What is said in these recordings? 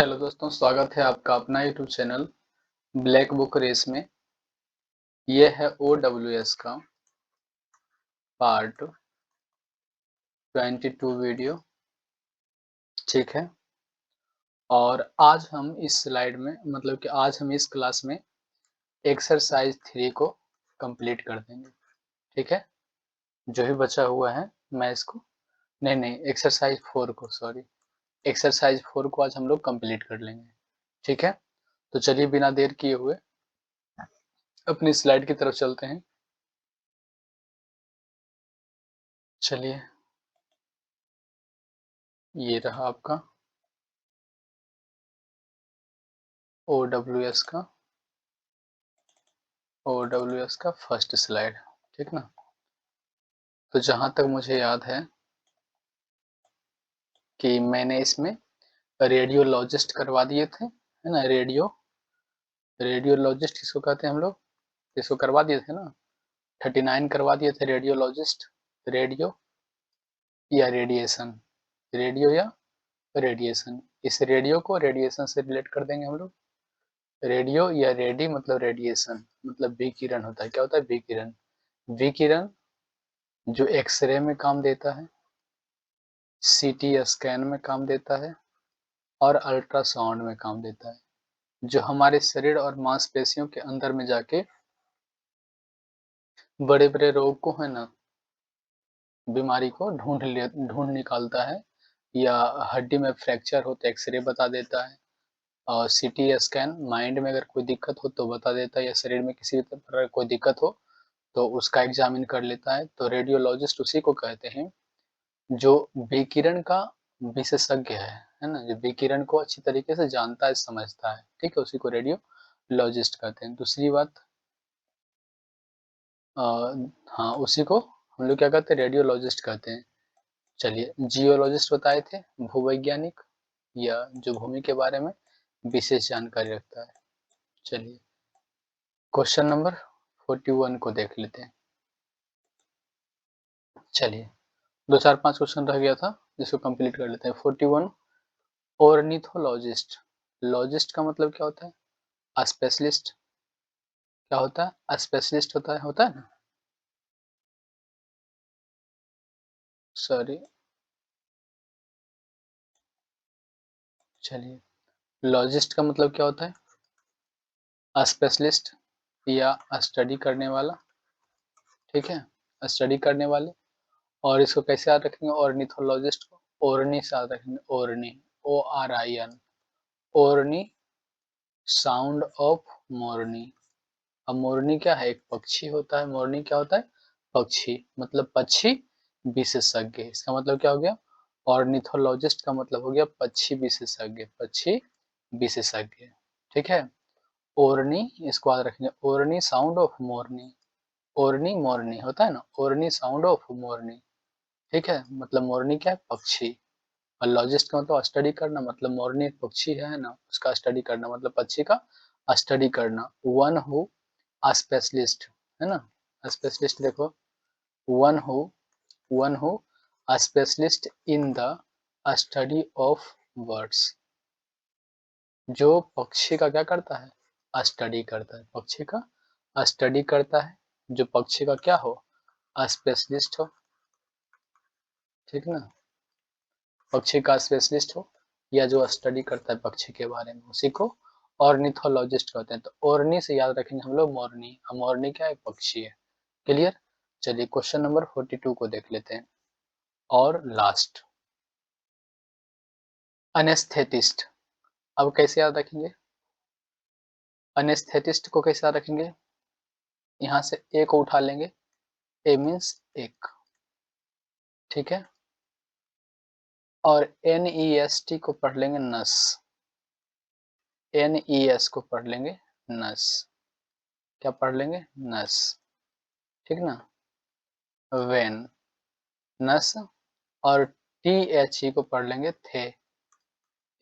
Hello दोस्तों, स्वागत है आपका अपना YouTube channel Black Book Race में। ये है OWS का पार्ट 22 वीडियो, ठीक है। और आज हम इस स्लाइड में मतलब कि आज हम इस क्लास में एक्सरसाइज 3 को कंप्लीट कर देंगे, ठीक है। जो भी बचा हुआ है मैं इसको नहीं एक्सरसाइज 4 को एक्सरसाइज 4 को आज हम लोग कंप्लीट कर लेंगे, ठीक है। तो चलिए बिना देर किए हुए अपनी स्लाइड की तरफ चलते हैं। चलिए, ये रहा आपका OWS का फर्स्ट स्लाइड, ठीक ना। तो जहां तक मुझे याद है कि मैंने इसमें रेडियोलॉजिस्ट करवा दिए थे, है ना। रेडियोलॉजिस्ट किसको कहते हैं हम लोग, इसको करवा दिए थे ना। 39 करवा दिए थे रेडियोलॉजिस्ट। रेडियो या रेडिएशन, रेडियो या रेडिएशन। इस रेडियो को रेडिएशन से रिलेट कर देंगे हम लोग। रेडियो या रेडी मतलब रेडिएशन, मतलब विकिरण होता है। क्या होता है? विकिरण। विकिरण जो एक्सरे में काम देता है, सीटी स्कैन में काम देता है और अल्ट्रासाउंड में काम देता है, जो हमारे शरीर और मांसपेशियों के अंदर में जाके बड़े बड़े रोग को, है ना, बीमारी को ढूंढ निकालता है। या हड्डी में फ्रैक्चर हो तो एक्सरे बता देता है, और सीटी स्कैन माइंड में अगर कोई दिक्कत हो तो बता देता है, या शरीर में किसी तरह की कोई दिक्कत हो तो उसका एग्जामिन कर लेता है। तो रेडियोलॉजिस्ट उसी को कहते हैं जो विकिरण का विशेषज्ञ है ना, जो विकिरण को अच्छी तरीके से जानता है, समझता है, ठीक है, उसी को रेडियोलॉजिस्ट कहते हैं। दूसरी बात, हाँ, उसी को हम लोग क्या कहते हैं? रेडियोलॉजिस्ट कहते हैं। चलिए, जियोलॉजिस्ट बताए थे, भूवैज्ञानिक या जो भूमि के बारे में विशेष जानकारी रखता है। चलिए, क्वेश्चन नंबर 41 को देख लेते हैं। चलिए, 2 4 5 क्वेश्चन रह गया था जिसको कंप्लीट कर लेते हैं। 41, ऑर्निथोलॉजिस्ट। लॉजिस्ट का मतलब क्या होता है? स्पेशलिस्ट। क्या होता है? स्पेशलिस्ट होता है ना। सॉरी, चलिए, लॉजिस्ट का मतलब क्या होता है? स्पेशलिस्ट या स्टडी करने वाला, ठीक है, स्टडी करने वाले। और इसको कैसे याद रखेंगे? ऑर्निथोलॉजिस्ट को ओरनी से याद रखेंगे। ओरनी, ORIN, ओरनी, साउंड ऑफ मोरनी। अब मोरनी क्या है? एक पक्षी होता है। मोरनी क्या होता है? पक्षी, मतलब पक्षी विशेषज्ञ। इसका मतलब क्या हो गया? ऑर्निथोलॉजिस्ट का मतलब हो गया पक्षी विशेषज्ञ, पक्षी विशेषज्ञ, ठीक है। ओरनी, इसको याद रखेंगे, ओरनी साउंड ऑफ मोरनी। ओरनी मोरनी होता है ना, ओरनी साउंड ऑफ मोरनी, ठीक है। मतलब मोरनी क्या है? पक्षी। और लॉजिस्ट का मतलब स्टडी करना, मतलब मोरनी एक पक्षी है ना, उसका स्टडी करना मतलब पक्षी का स्टडी करना। वन हु स्पेशलिस्ट, है ना। स्पेशलिस्ट देखो, one who one who specialist in the study of birds. जो पक्षी का क्या करता है? स्टडी करता है, पक्षी का स्टडी करता है। जो पक्षी का क्या हो? स्पेशलिस्ट हो, ठीक ना। पक्षी का स्पेशलिस्ट हो या जो स्टडी करता है पक्षी के बारे में, उसी को ऑर्निथोलॉजिस्ट कहते हैं। तो ओरनी से याद रखेंगे हम लोग मोरनी। मोरनी क्या है? पक्षी है। क्लियर। चलिए, क्वेश्चन नंबर 42 को देख लेते हैं। और लास्ट, अनेस्थेटिस्ट। अब कैसे याद रखेंगे? अनेस्थेटिस्ट को कैसे याद रखेंगे? यहाँ से ए को उठा लेंगे, ए मीन्स एक, ठीक है। और NEST को पढ़ लेंगे नस। NES को पढ़ लेंगे नस। क्या पढ़ लेंगे? नस, ठीक ना। वेन, नस। और THE को पढ़ लेंगे थे।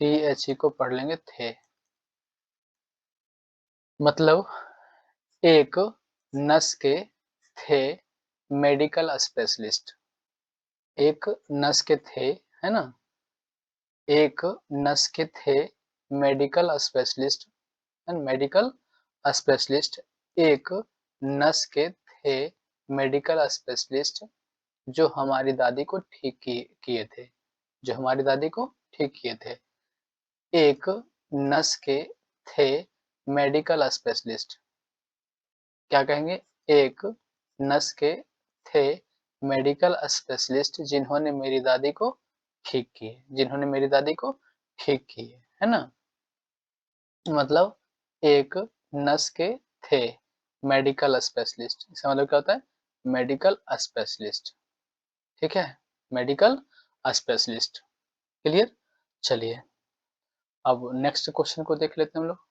THE को पढ़ लेंगे थे। मतलब एक नस के थे मेडिकल स्पेशलिस्ट। एक नस के थे, है ना, एक नस के थे medical specialist and medical specialist एक नर्स के थे, मेडिकल स्पेशलिस्ट जो हमारी दादी को ठीक किए थे, जो हमारी दादी को ठीक किए थे। एक नर्स के थे मेडिकल स्पेशलिस्ट, क्या कहेंगे? एक नर्स के थे मेडिकल स्पेशलिस्ट जिन्होंने मेरी दादी को ठीक किए, जिन्होंने मेरी दादी को ठीक किए, है ना? मतलब एक नर्स के थे मेडिकल स्पेशलिस्ट, इसका मतलब क्या होता है? मेडिकल स्पेशलिस्ट, ठीक है? Medical specialist, clear? चलिए अब नेक्स्ट क्वेश्चन को देख लेते हैं हम लोग।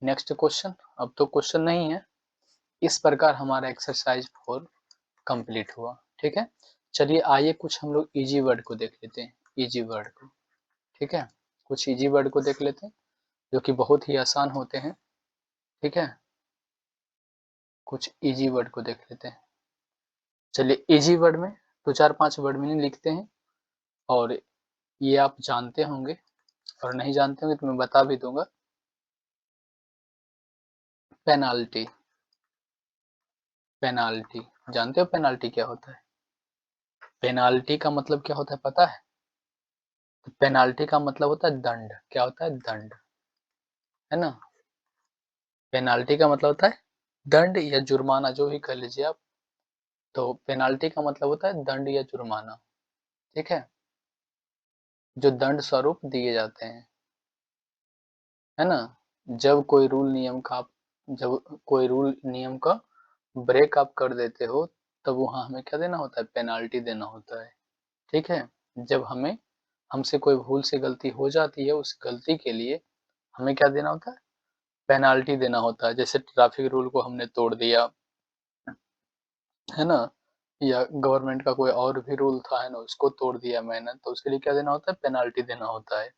नेक्स्ट क्वेश्चन, अब तो क्वेश्चन नहीं है, इस प्रकार हमारा एक्सरसाइज 4 कंप्लीट हुआ, ठीक है? चलिए आइए कुछ हम लोग इजी वर्ड को देख लेते हैं, इजी वर्ड को, ठीक है? कुछ इजी वर्ड को देख लेते हैं जो कि बहुत ही आसान होते हैं, ठीक है? कुछ इजी वर्ड को देख लेते हैं। चलिए इजी वर्ड में 2-4-5 वर्ड मीनिंग लिखते हैं और ये आप जानते होंगे और नहीं जानते होंगे तो मैं बता भी दूंगा। पेनाल्टी, पेनाल्टी, जानते हो पेनाल्टी क्या होता है? पेनाल्टी का मतलब क्या होता है पता है? तो पेनाल्टी का मतलब होता है दंड, क्या होता है? दंड, है ना? पेनाल्टी का मतलब होता है दंड या जुर्माना, जो भी कह लीजिए आप। तो पेनाल्टी का मतलब होता है दंड या जुर्माना, ठीक है? जो दंड स्वरूप दिए जाते हैं, है ना? जब कोई रूल नियम का आप जब कोई रूल नियम का ब्रेक आप कर देते हो, तब वहाँ हमें क्या देना होता है? पेनाल्टी देना होता है, ठीक है? जब हमसे कोई भूल से गलती हो जाती है, उस गलती के लिए हमें क्या देना होता है? पेनाल्टी देना होता है। जैसे ट्रैफिक रूल को हमने तोड़ दिया, है ना? या गवर्नमेंट का कोई और भी रूल था, है ना, उसको तोड़ दिया मैंने, तो उसके लिए क्या देना होता है? पेनाल्टी देना होता है।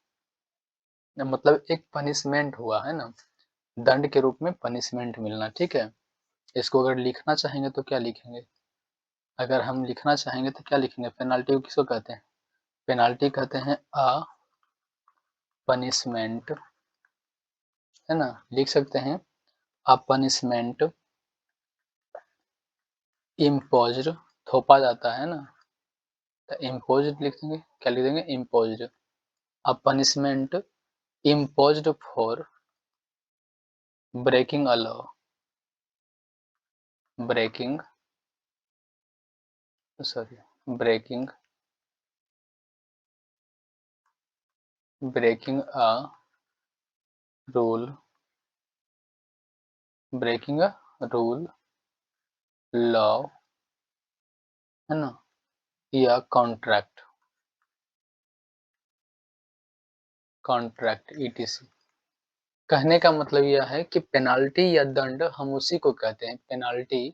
मतलब एक पनिशमेंट हुआ, है ना? दंड के रूप में पनिशमेंट मिलना, ठीक है? इसको अगर लिखना चाहेंगे तो क्या लिखेंगे? अगर हम लिखना चाहेंगे तो क्या लिखेंगे? पेनाल्टी को किसको कहते हैं? पेनाल्टी कहते हैं अ पनिशमेंट, है ना? लिख सकते हैं अ पनिशमेंट इम्पोज्ड, थोपा जाता है ना, तो इम्पोज्ड लिख देंगे, क्या लिख देंगे? Imposed. A punishment imposed for breaking a law, breaking, sorry, breaking, breaking a rule, breaking a rule, law, है ना, या कॉन्ट्रैक्ट, कॉन्ट्रैक्ट ईटीसी। कहने का मतलब यह है कि पेनाल्टी या दंड हम उसी को कहते हैं, पेनाल्टी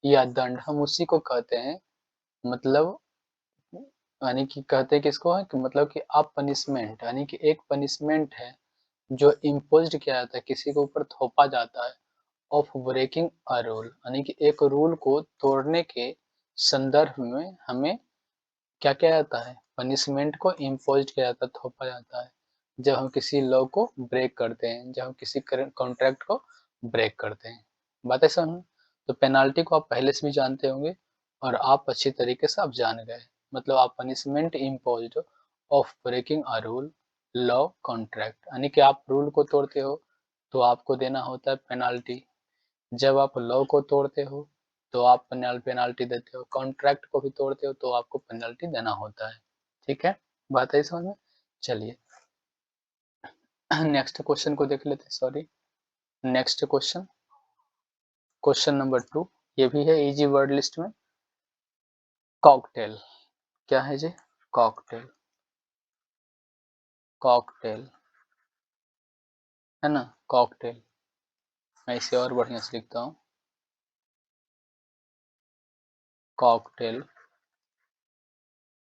या दंड हम उसी को कहते हैं, मतलब यानी कि कहते हैं किसको है कि मतलब कि आप पनिशमेंट, यानी कि एक पनिशमेंट है जो इम्पोज्ड किया जाता है, किसी के ऊपर थोपा जाता है, ऑफ ब्रेकिंग अ रूल, यानी कि एक रूल को तोड़ने के संदर्भ में हमें क्या किया जाता है? पनिशमेंट को इम्पोज्ड किया जाता है, थोपा जाता है, जब हम किसी लॉ को ब्रेक करते हैं, जब हम किसी कॉन्ट्रैक्ट को ब्रेक करते हैं। बात है समझ? तो पेनाल्टी को आप पहले से भी जानते होंगे और आप अच्छी तरीके से आप जान गए, मतलब आप punishment imposed of breaking a rule, law, contract, यानी कि आप रूल को तोड़ते हो तो आपको देना होता है पेनाल्टी, जब आप लॉ को तोड़ते हो तो आप पेनाल्टी देते हो, कॉन्ट्रैक्ट को भी तोड़ते हो तो आपको पेनाल्टी देना होता है, ठीक है? बात है समझ में? चलिए नेक्स्ट क्वेश्चन को देख लेते हैं, sorry, next question, question number 2, ये भी है इजी वर्ड लिस्ट में। कॉकटेल, क्या है जी? कॉकटेल, कॉकटेल, है ना? कॉकटेल, मैं इसे और बढ़िया से लिखता हूँ, कॉकटेल।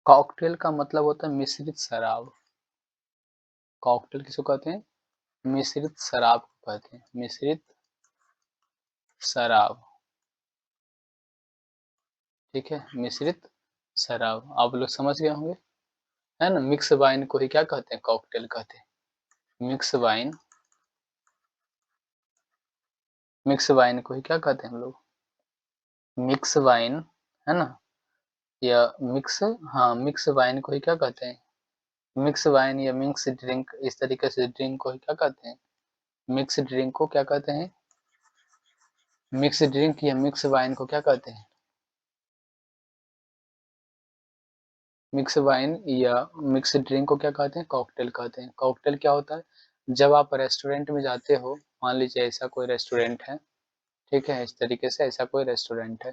कॉकटेल का मतलब होता है मिश्रित शराब। कॉकटेल किसको कहते हैं? मिश्रित शराब को कहते हैं, मिश्रित शराब, ठीक है? मिश्रित शराब, आप लोग समझ गए होंगे, है ना? मिक्स वाइन को ही क्या कहते हैं? कॉकटेल कहते हैं, मिक्स वाइन, मिक्स वाइन को ही क्या कहते हैं हम लोग, मिक्स वाइन, है ना, या मिक्स, हाँ मिक्स वाइन को ही क्या कहते हैं, मिक्स वाइन या मिक्स ड्रिंक, इस तरीके से ड्रिंक को ही क्या कहते हैं, मिक्स ड्रिंक को क्या कहते हैं, मिक्स ड्रिंक या मिक्स वाइन को क्या कहते हैं, मिक्स वाइन या मिक्स ड्रिंक को क्या कहते हैं, कॉकटेल कहते हैं। कॉकटेल क्या होता है, जब आप रेस्टोरेंट में जाते हो, मान लीजिए ऐसा कोई रेस्टोरेंट है, ठीक है, इस तरीके से ऐसा कोई रेस्टोरेंट है,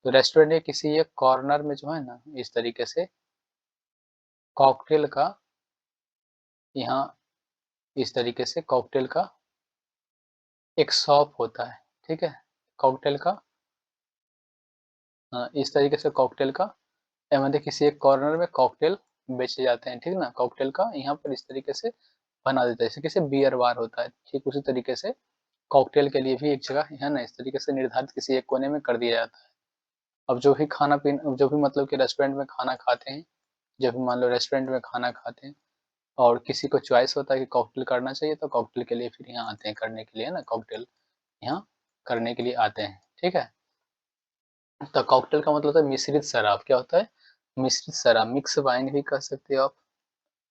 तो रेस्टोरेंट के किसी एक कॉर्नर में जो है ना, इस तरीके से कॉकटेल का, यहाँ इस तरीके से कॉकटेल का एक शॉप होता है, ठीक है, कॉकटेल का, इस तरीके से कॉकटेल का, मतलब किसी एक कॉर्नर में कॉकटेल बेचे जाते हैं, ठीक ना, कॉकटेल का यहाँ पर इस तरीके से बना देता है, जैसे किसी बियर बार होता है, ठीक उसी तरीके से कॉकटेल के लिए भी एक जगह है ना, इस तरीके से निर्धारित किसी एक कोने में कर दिया जाता है। अब जो भी खाना पीना, जो भी मतलब कि रेस्टोरेंट में खाना खाते हैं, जब भी मान लो रेस्टोरेंट में खाना खाते हैं और किसी को चॉइस होता है कि कॉकटेल करना चाहिए, तो कॉकटेल के लिए फिर यहाँ आते हैं करने के लिए ना, कॉकटेल यहाँ करने के लिए आते हैं, ठीक है। तो कॉकटेल का मतलब होता है मिश्रित शराब, क्या होता है, मिश्रित शराब, मिक्स वाइन भी कह सकते हो आप।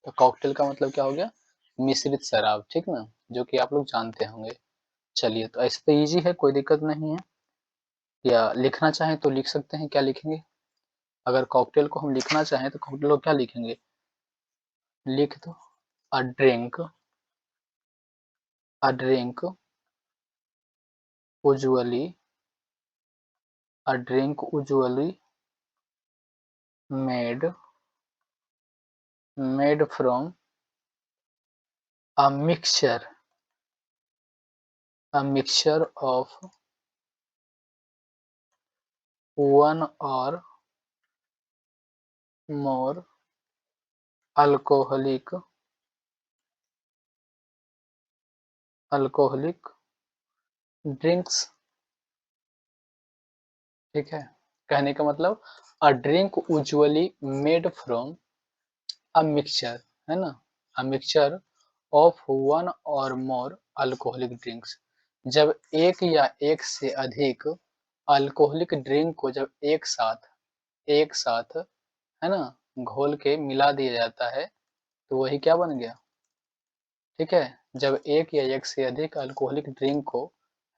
तो कॉकटेल का मतलब क्या हो गया, मिश्रित शराब, ठीक ना, जो कि आप लोग जानते होंगे। चलिए, तो ऐसे तो इजी है, कोई दिक्कत नहीं है, या लिखना चाहें तो लिख सकते हैं, क्या लिखेंगे, अगर कॉकटेल को हम लिखना चाहें तो कॉकटेल को क्या लिखेंगे, लिख दो, a drink, a drink usually, a drink usually made, made from a mixture, a mixture of one or more alcoholic, alcoholic drinks, ठीक है। कहने का मतलब a drink usually made from a mixture, है ना, अ मिक्सचर ऑफ वन और मोर alcoholic drinks, जब एक या एक से अधिक अल्कोहलिक ड्रिंक को जब एक साथ, है ना, घोल के मिला दिया जाता है, तो वही क्या बन गया, ठीक है, जब एक या एक से अधिक अल्कोहलिक ड्रिंक को,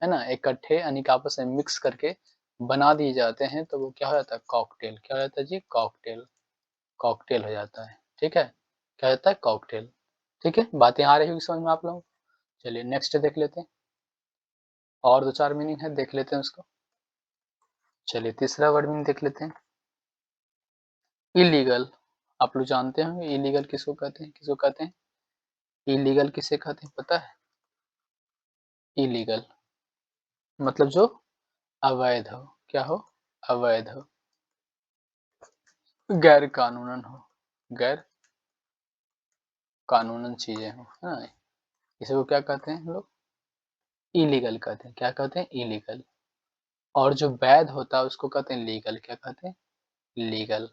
है ना, इकट्ठे यानी कि आपस में मिक्स करके बना दिए जाते हैं, तो वो क्या हो जाता है, कॉकटेल, क्या हो जाता है जी, कॉकटेल, कॉकटेल हो जाता है, ठीक है, क्या होता है, कॉकटेल, ठीक है, बातें आ रही होगी समझ में आप लोगों को। चलिए नेक्स्ट देख लेते हैं, और दो चार मीनिंग है, देख लेते हैं उसको। चलिए तीसरा वर्ड मीनिंग देख लेते हैं, इलीगल, आप लोग जानते होंगे इलीगल किसको कहते हैं, किसको कहते हैं, इलीगल किसे कहते हैं पता है, इलीगल मतलब जो अवैध हो, क्या हो, अवैध हो, गैर कानूनन हो, गैर कानूनन चीजें हो, हाँ, इसे क्या कहते हैं हम लोग, इलीगल कहते हैं, क्या कहते हैं, इलीगल। और जो वैध होता है उसको कहते हैं लीगल, क्या कहते हैं, लीगल।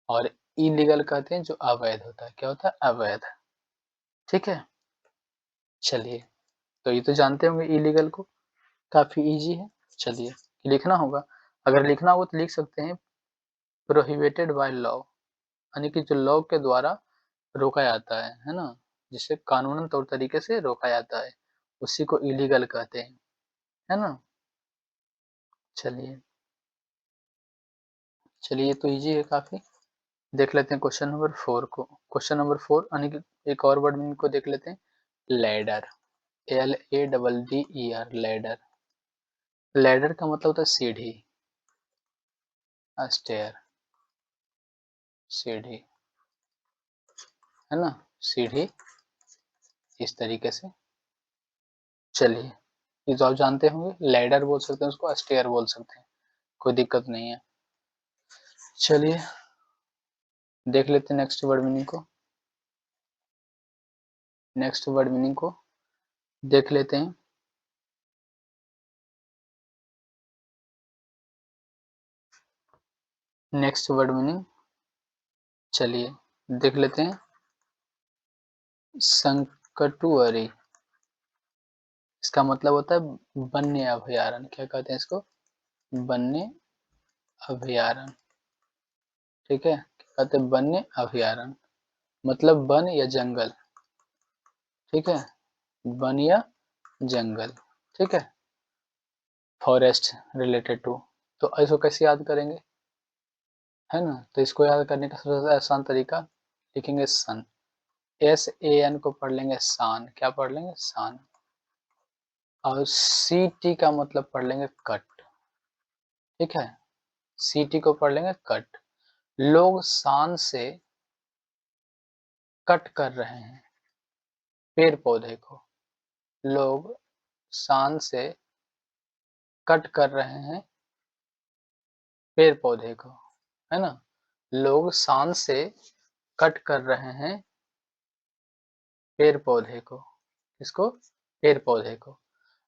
और इलीगल कहते हैं जो अवैध होता है, क्या होता है, अवैध, ठीक है। चलिए, तो ये तो जानते होंगे इलीगल को, काफी इजी है। चलिए, लिखना होगा, अगर लिखना हो तो लिख सकते हैं प्रोहिबिटेड बाय लॉ, यानी कि जो लॉ के द्वारा रोका जाता है ना, जिसे कानूनन तौर तरीके से रोका जाता है, उसी को इलीगल कहते हैं, है ना। चलिए, चलिए ये तो इजी है काफी। देख लेते हैं क्वेश्चन नंबर 4 को, क्वेश्चन नंबर 4 यानी कि एक और वर्ड मीनिंग को देख लेते हैं, लैडर, LADDER, लैडर, लैडर का मतलब होता है सीढ़ी, स्टेयर, सीढ़ी, है ना, सीढ़ी, इस तरीके से। चलिए, ये तो आप जानते होंगे, लैडर बोल सकते हैं उसको, स्टेयर बोल सकते हैं, कोई दिक्कत नहीं है। चलिए देख लेते हैं नेक्स्ट वर्ड मीनिंग को, नेक्स्ट वर्ड मीनिंग को देख लेते हैं, नेक्स्ट वर्ड मीनिंग, चलिए देख लेते हैं, कटुअरी, इसका मतलब होता है वन्य अभयारण्य। क्या कहते हैं इसको? वन्य अभयारण्य। ठीक है, क्या कहते हैं? वन्य अभयारण्य मतलब वन या जंगल। ठीक है, वन या जंगल। ठीक है, फॉरेस्ट रिलेटेड टू। तो इसको कैसे याद करेंगे, है ना? तो इसको याद करने का सबसे आसान तरीका, लिखेंगे सन, SAN को पढ़ लेंगे सान। क्या पढ़ लेंगे? सान। और CT का मतलब पढ़ लेंगे कट। ठीक है, CT को पढ़ लेंगे कट। लोग शान से कट कर रहे हैं पेड़ पौधे को। लोग शान से कट कर रहे हैं पेड़ पौधे को, है ना? लोग शान से कट कर रहे हैं पेड़ पौधे को। किसको? पेड़ पौधे को।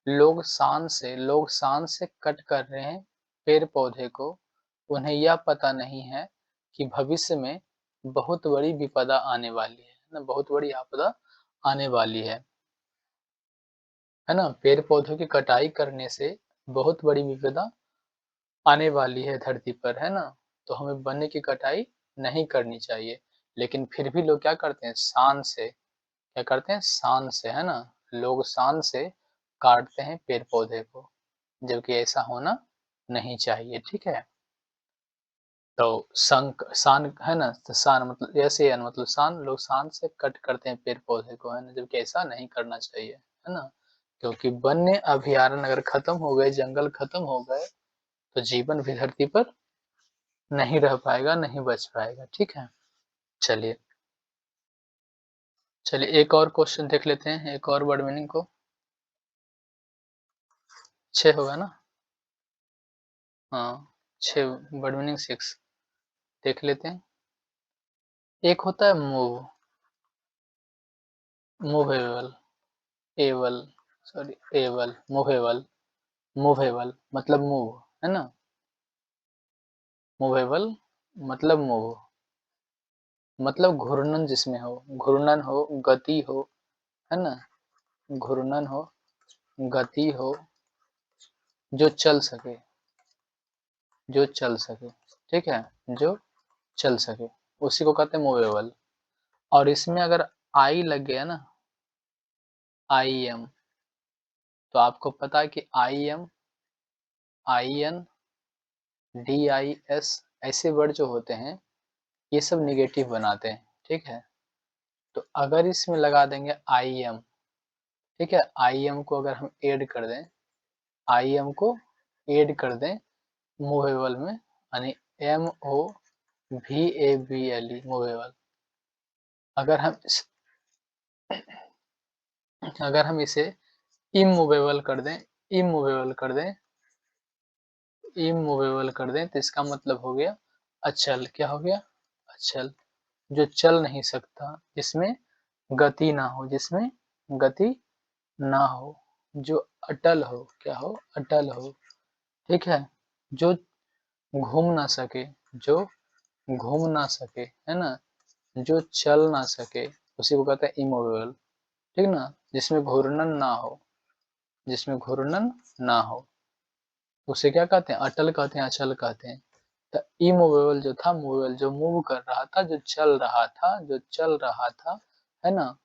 लोग शान से कट कर रहे हैं पेड़ पौधे को। उन्हें यह पता नहीं है कि भविष्य में बहुत बड़ी विपदा आने वाली है ना, बहुत बड़ी आपदा आने वाली है ना? पेड़ पौधों की कटाई करने से बहुत बड़ी विपदा आने वाली है धरती पर, है ना? तो हमें वन की कटाई नहीं करनी चाहिए, लेकिन फिर भी लोग क्या करते हैं? शान से, क्या करते हैं? शान से, है ना? लोग शान से काटते हैं पेड़ पौधे को, जबकि ऐसा होना नहीं चाहिए। ठीक है, तो संक शान, है ना? तो शान मतलब ऐसे मतलब शान, लोग शान से कट करते हैं पेड़ पौधे को, है ना? जबकि ऐसा नहीं करना चाहिए, है ना? क्योंकि वन्य अभयारण्य अगर खत्म हो गए, जंगल खत्म हो गए, तो जीवन भी धरती पर नहीं रह पाएगा, नहीं बच पाएगा। ठीक है, चलिए चलिए एक और क्वेश्चन देख लेते हैं, एक और वर्ड मीनिंग को। 6 होगा ना? हाँ, 6 वर्ड मीनिंग 6 देख लेते हैं। एक होता है move, movable, able, sorry able, movable, movable मतलब मूव, है ना? मूवेबल मतलब मूव, मतलब घूर्णन जिसमें हो, घूर्णन हो, गति हो, है ना? घूर्णन हो, गति हो, जो चल सके, जो चल सके। ठीक है, जो चल सके, उसी को कहते हैं मूवेबल। और इसमें अगर आई लग गया ना, IM, तो आपको पता है कि IM, IN, DIS ऐसे वर्ड जो होते हैं, ये सब निगेटिव बनाते हैं। ठीक है, तो अगर इसमें लगा देंगे IM, ठीक है, IM को अगर हम ऐड कर दें, IM को ऐड कर दें मूवेबल में, यानी MOVABLE मूवेबल। अगर हम अगर हम इसे इमूवेबल कर दें, इमूवेबल कर दें, इमूवेबल कर दें, तो इसका मतलब हो गया अचल। क्या हो गया? अचल, जो चल नहीं सकता, जिसमें गति ना हो, जिसमें गति ना हो, जो अटल हो। क्या हो? अटल हो। ठीक है, जो घूम ना सके, जो घूम ना सके, है ना? जो चल ना सके, उसी को कहते हैं इमूवेबल। ठीक ना? जिसमें घूर्णन ना हो, जिसमें घूर्णन ना हो, उसे क्या कहते हैं? अटल कहते हैं, अचल कहते हैं। तो इमूवेबल जो था, मूवेबल जो मूव कर रहा था, जो चल रहा था, जो चल रहा था, है ना?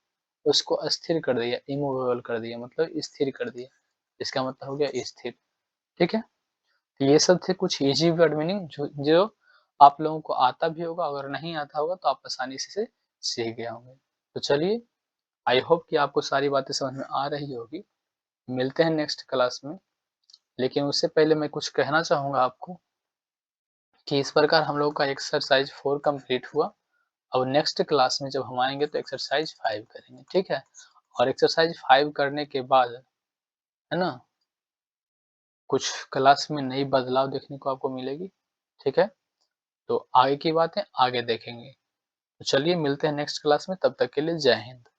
उसको अस्थिर कर दिया, इमूवेबल कर दिया, मतलब स्थिर कर दिया। इसका मतलब हो गया स्थिर। ठीक है, तो ये सब थे कुछ इजी वर्ड मीनिंग जो आप लोगों को आता भी होगा, अगर नहीं आता होगा तो आप आसानी से सीख गए होंगे। तो चलिए, आई होप कि आपको सारी बातें समझ में आ रही होगी। मिलते हैं नेक्स्ट क्लास में, लेकिन उससे पहले मैं कुछ कहना चाहूँगा आपको कि इस प्रकार हम लोग का एक्सरसाइज 4 कंप्लीट हुआ। अब नेक्स्ट क्लास में जब हम आएँगे तो एक्सरसाइज 5 करेंगे, ठीक है? और एक्सरसाइज 5 करने के बाद, है ना, कुछ क्लास में नई बदलाव देखने को आपको मिलेगी, ठीक है? तो आगे की बातें आगे देखेंगे। तो चलिए मिलते हैं नेक्स्ट क्लास में, तब तक के लिए जय हिंद।